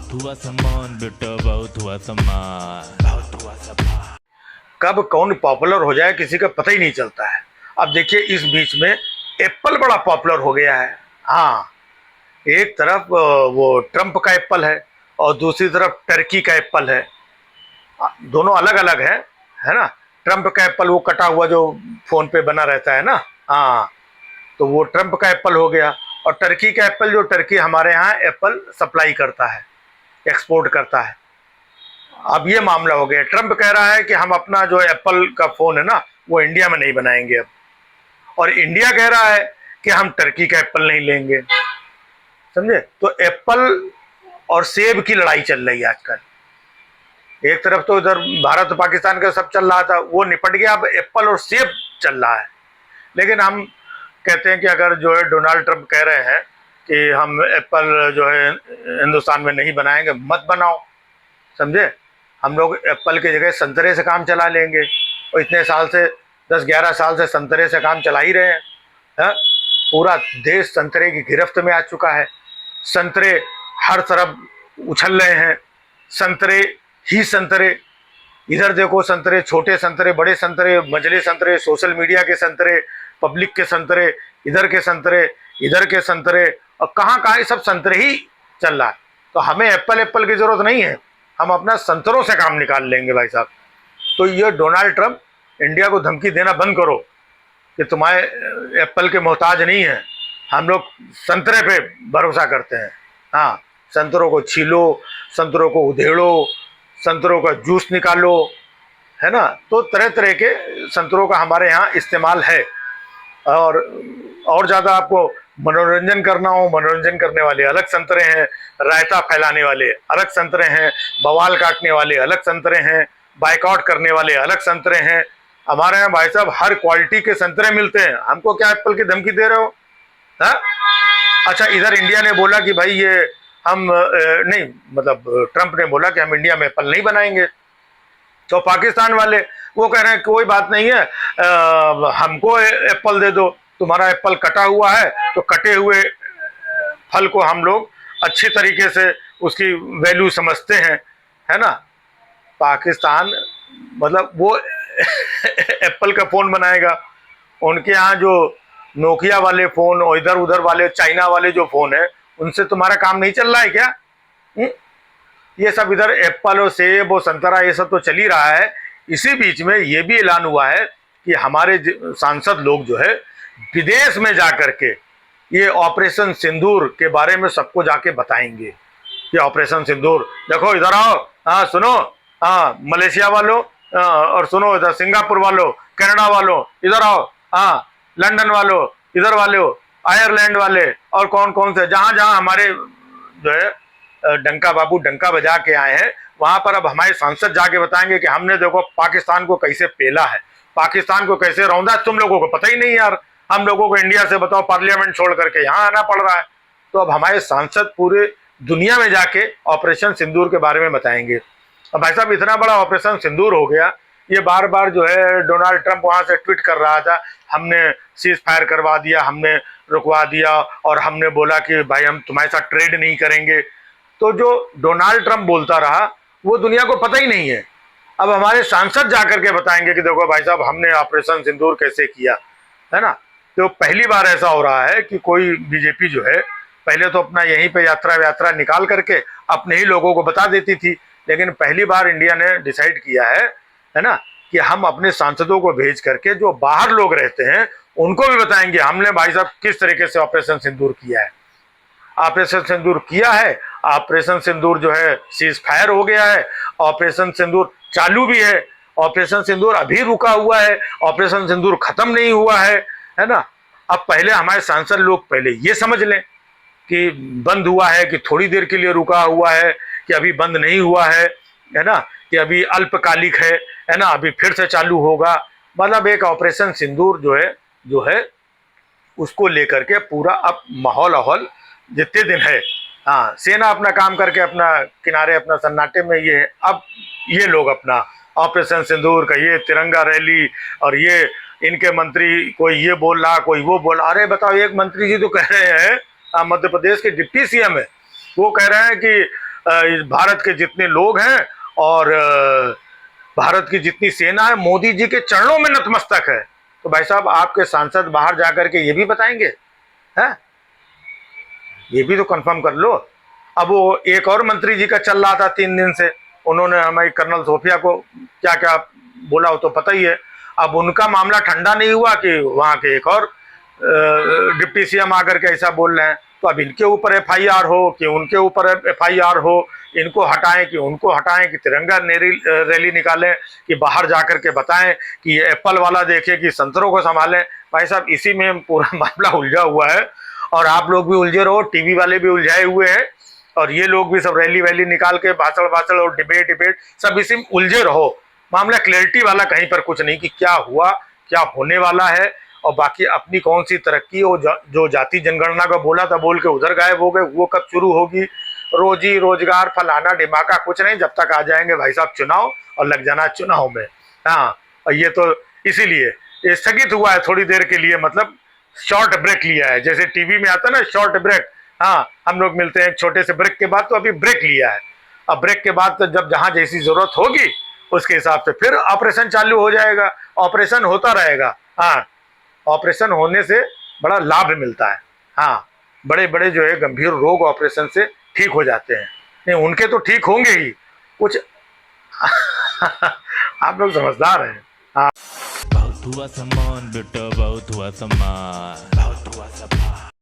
बहुत हुआ सम्मान बेटा, बहुत हुआ सम्मान, बहुत हुआ सम्मान। कब कौन पॉपुलर हो जाए किसी का पता ही नहीं चलता है। अब देखिए इस बीच में एप्पल बड़ा पॉपुलर हो गया है। हाँ, एक तरफ वो ट्रम्प का एप्पल है और दूसरी तरफ टर्की का एप्पल है। दोनों अलग अलग है ना। ट्रम्प का एप्पल वो कटा हुआ जो फोन पे बना रहता है ना। हाँ, तो वो ट्रम्प का एप्पल हो गया। और टर्की का एप्पल, जो टर्की हमारे यहाँ एप्पल सप्लाई करता है, एक्सपोर्ट करता है। अब ये मामला हो गया, ट्रम्प कह रहा है कि हम अपना जो एप्पल का फोन है ना वो इंडिया में नहीं बनाएंगे अब, और इंडिया कह रहा है कि हम टर्की का एप्पल नहीं लेंगे। समझे? तो एप्पल और सेब की लड़ाई चल रही है आजकल। एक तरफ तो इधर भारत पाकिस्तान का सब चल रहा था, वो निपट गया, अब एप्पल और सेब चल रहा है। लेकिन हम कहते हैं कि अगर जो है डोनाल्ड ट्रम्प कह रहे हैं कि हम एप्पल जो है हिंदुस्तान में नहीं बनाएंगे, मत बनाओ। समझे? हम लोग एप्पल की जगह संतरे से काम चला लेंगे, और इतने साल से 10-11 साल से संतरे से काम चला ही रहे हैं। है? पूरा देश संतरे की गिरफ्त में आ चुका है। संतरे हर तरफ उछल रहे हैं, संतरे ही संतरे। इधर देखो संतरे, छोटे संतरे, बड़े संतरे, मजले संतरे, सोशल मीडिया के संतरे, पब्लिक के संतरे, इधर के संतरे, इधर के संतरे, और कहाँ कहाँ सब संतरे ही चल रहा है। तो हमें एप्पल की जरूरत नहीं है, हम अपना संतरों से काम निकाल लेंगे भाई साहब। तो ये डोनाल्ड ट्रम्प, इंडिया को धमकी देना बंद करो कि तुम्हारे एप्पल के मोहताज नहीं है, हम लोग संतरे पे भरोसा करते हैं। हाँ, संतरों को छीलो, संतरों को उधेड़ो, संतरों का जूस निकालो, है ना। तो तरह तरह के संतरों का हमारे यहाँ इस्तेमाल है। और ज़्यादा आपको मनोरंजन करना हो, मनोरंजन करने वाले अलग संतरे हैं, रायता फैलाने वाले अलग संतरे हैं, बवाल काटने वाले अलग संतरे हैं, बाइकआउट करने वाले अलग संतरे हैं। हमारे यहाँ भाई साहब हर क्वालिटी के संतरे मिलते हैं। हमको क्या एप्पल की धमकी दे रहे हो? है? अच्छा, इधर इंडिया ने बोला कि भाई ये हम नहीं, मतलब ट्रम्प ने बोला कि हम इंडिया में एप्पल नहीं बनाएंगे। तो पाकिस्तान वाले वो कह रहे हैं कोई बात नहीं है, हमको एप्पल दे दो, तुम्हारा एप्पल कटा हुआ है तो कटे हुए फल को हम लोग अच्छी तरीके से उसकी वैल्यू समझते हैं, है ना। पाकिस्तान मतलब वो एप्पल का फ़ोन बनाएगा, उनके यहाँ जो नोकिया वाले फ़ोन और इधर उधर वाले चाइना वाले जो फ़ोन है उनसे तुम्हारा काम नहीं चल रहा है क्या? ये सब इधर एप्पल और सेब और संतरा ये सब तो चल ही रहा है। इसी बीच में ये भी ऐलान हुआ है कि हमारे सांसद लोग जो है विदेश में जा कर के ये ऑपरेशन सिंदूर के बारे में सबको जाके बताएंगे कि ऑपरेशन सिंदूर देखो, इधर आओ, हाँ सुनो, हाँ मलेशिया वालों, और सुनो इधर सिंगापुर वालों, कनाडा वालों, इधर आओ, हाँ लंदन वालों, इधर वालों, आयरलैंड वाले, और कौन कौन से जहाँ जहाँ हमारे जो है डंका बाबू डंका बजा के आए हैं, वहां पर अब हमारे सांसद जाके बताएंगे कि हमने देखो पाकिस्तान को कैसे पेला है, पाकिस्तान को कैसे रौंदा। तुम लोगों को पता ही नहीं यार, हम लोगों को इंडिया से बताओ पार्लियामेंट छोड़ करके यहाँ आना पड़ रहा है। तो अब हमारे सांसद पूरे दुनिया में जाके ऑपरेशन सिंदूर के बारे में बताएंगे। अब भाई साहब इतना बड़ा ऑपरेशन सिंदूर हो गया, ये बार बार जो है डोनाल्ड ट्रंप वहां से ट्वीट कर रहा था, हमने सीज फायर करवा दिया, हमने रुकवा दिया, और हमने बोला कि भाई हम तुम्हारे साथ ट्रेड नहीं करेंगे। तो जो डोनाल्ड ट्रंप बोलता रहा वो दुनिया को पता ही नहीं है। अब हमारे सांसद जाकर के बताएंगे कि देखो भाई साहब हमने ऑपरेशन सिंदूर कैसे किया, है ना। तो पहली बार ऐसा हो रहा है कि कोई बीजेपी जो है पहले तो अपना यहीं पे यात्रा निकाल करके अपने ही लोगों को बता देती थी, लेकिन पहली बार इंडिया ने डिसाइड किया है ना, कि हम अपने सांसदों को भेज करके जो बाहर लोग रहते हैं उनको भी बताएंगे हमने भाई साहब किस तरीके से ऑपरेशन सिंदूर किया है। ऑपरेशन सिंदूर किया है, ऑपरेशन सिंदूर जो है सीज फायर हो गया है, ऑपरेशन सिंदूर चालू भी है, ऑपरेशन सिंदूर अभी रुका हुआ है, ऑपरेशन सिंदूर खत्म नहीं हुआ है ना। अब पहले हमारे सांसद लोग पहले ये समझ लें कि बंद हुआ है, कि थोड़ी देर के लिए रुका हुआ है, कि अभी बंद नहीं हुआ है ना, कि अभी अल्पकालिक है ना, अभी फिर से चालू होगा। मतलब एक ऑपरेशन सिंदूर जो है उसको लेकर के पूरा अब माहौल जितने दिन है, हाँ सेना अपना काम करके अपना किनारे अपना सन्नाटे में ये है। अब ये लोग अपना ऑपरेशन सिंदूर का ये तिरंगा रैली, और ये इनके मंत्री कोई ये बोल रहा कोई वो बोल रहा। अरे बताओ, एक मंत्री जी तो कह रहे हैं, मध्य प्रदेश के डिप्टी सीएम है, वो कह रहे हैं कि इस भारत के जितने लोग हैं और भारत की जितनी सेना है मोदी जी के चरणों में नतमस्तक है। तो भाई साहब आपके सांसद बाहर जाकर के ये भी बताएंगे, हैं? ये भी तो कंफर्म कर लो। अब वो एक और मंत्री जी का चल रहा था 3 दिन से, उन्होंने हमारी कर्नल सोफिया को क्या क्या बोला वो तो पता ही है। अब उनका मामला ठंडा नहीं हुआ कि वहाँ के एक और डिप्टी सीएम आकर के ऐसा बोल रहे हैं। तो अब इनके ऊपर एफआईआर हो कि उनके ऊपर एफआईआर हो, इनको हटाएं कि उनको हटाएं, कि तिरंगा रैली निकालें, कि बाहर जाकर के बताएं कि ये एप्पल वाला देखे कि संतरों को संभालें। भाई साहब इसी में पूरा मामला उलझा हुआ है और आप लोग भी उलझे रहो, टीवी वाले भी उलझाए हुए हैं और ये लोग भी सब रैली वैली निकाल के भाषण और डिबेट सब इसी में उलझे रहो। मामला क्लैरिटी वाला कहीं पर कुछ नहीं कि क्या हुआ, क्या होने वाला है। और बाकी अपनी कौन सी तरक्की हो, जो जाति जनगणना का बोला था बोल के उधर गायब हो गए, वो कब शुरू होगी। रोजी रोजगार फलाना ढिमाका कुछ नहीं, जब तक आ जाएंगे भाई साहब चुनाव और लग जाना चुनाव में। हाँ, और ये तो इसीलिए ये स्थगित हुआ है थोड़ी देर के लिए, मतलब शॉर्ट ब्रेक लिया है, जैसे टीवी में आता है ना शॉर्ट ब्रेक। हाँ, हम लोग मिलते हैं एक छोटे से ब्रेक के बाद, तो अभी ब्रेक लिया है। अब ब्रेक के बाद तो जब जहां जैसी जरूरत होगी उसके हिसाब से फिर ऑपरेशन चालू हो जाएगा, ऑपरेशन होता रहेगा। हाँ, ऑपरेशन होने से बड़ा लाभ मिलता है। हाँ, बड़े बड़े जो है गंभीर रोग ऑपरेशन से ठीक हो जाते हैं। नहीं उनके तो ठीक होंगे ही कुछ आप लोग समझदार हैं। हाँ, बहुत हुआ सम्मान बेटा, बहुत हुआ सम्मान, बहुत हुआ सम्मान।